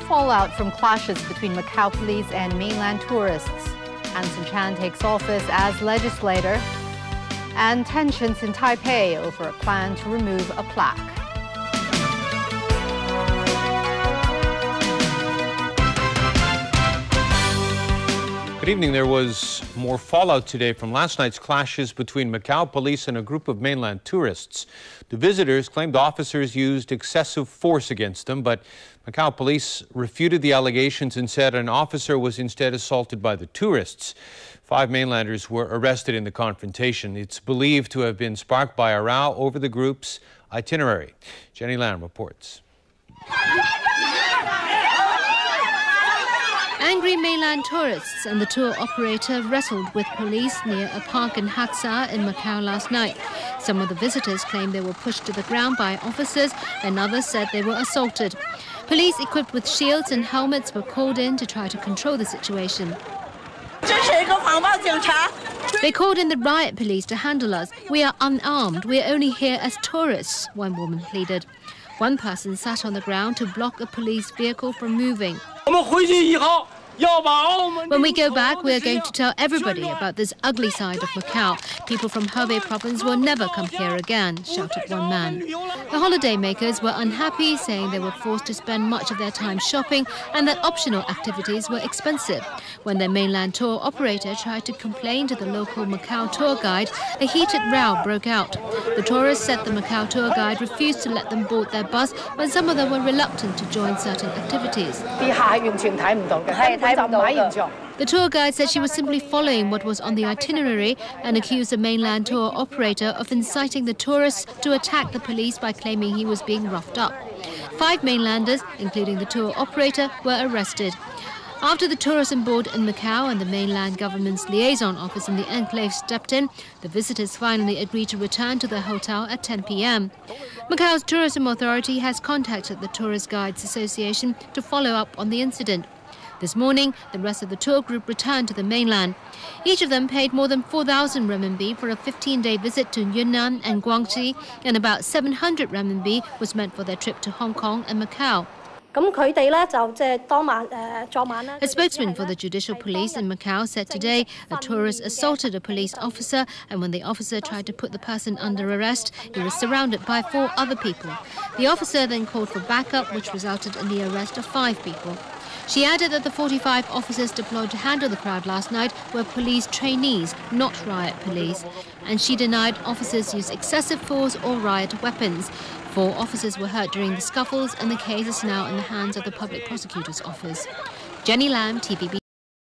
fallout from clashes between Macau police and mainland tourists. Anson Chan takes office as legislator. And tensions in Taipei over a plan to remove a plaque. Good evening. There was more fallout today from last night's clashes between Macau police and a group of mainland tourists. The visitors claimed officers used excessive force against them, but Macau police refuted the allegations and said an officer was instead assaulted by the tourists. 5 mainlanders were arrested in the confrontation. It's believed to have been sparked by a row over the group's itinerary. Jenny Lam reports. Angry mainland tourists and the tour operator wrestled with police near a park in Haksa in Macau last night. Some of the visitors claimed they were pushed to the ground by officers, and others said they were assaulted. Police equipped with shields and helmets were called in to try to control the situation. They called in the riot police to handle us. We are unarmed. We are only here as tourists, one woman pleaded. One person sat on the ground to block a police vehicle from moving. When we go back, we are going to tell everybody about this ugly side of Macau. People from Hebei province will never come here again, shouted one man. The holidaymakers were unhappy, saying they were forced to spend much of their time shopping and that optional activities were expensive. When their mainland tour operator tried to complain to the local Macau tour guide, a heated row broke out. The tourists said the Macau tour guide refused to let them board their bus when some of them were reluctant to join certain activities. The tour guide said she was simply following what was on the itinerary and accused the mainland tour operator of inciting the tourists to attack the police by claiming he was being roughed up. 5 mainlanders, including the tour operator, were arrested. After the tourism board in Macau and the mainland government's liaison office in the enclave stepped in, the visitors finally agreed to return to their hotel at 10 p.m. Macau's tourism authority has contacted the Tourist Guides Association to follow up on the incident. This morning, the rest of the tour group returned to the mainland. Each of them paid more than 4,000 renminbi for a 15-day visit to Yunnan and Guangxi, and about 700 renminbi was meant for their trip to Hong Kong and Macau. A spokesman for the judicial police in Macau said today a tourist assaulted a police officer, and when the officer tried to put the person under arrest, he was surrounded by 4 other people. The officer then called for backup, which resulted in the arrest of 5 people. She added that the 45 officers deployed to handle the crowd last night were police trainees, not riot police. And she denied officers used excessive force or riot weapons. 4 officers were hurt during the scuffles, and the case is now in the hands of the Public Prosecutor's Office. Jenny Lam, TVB.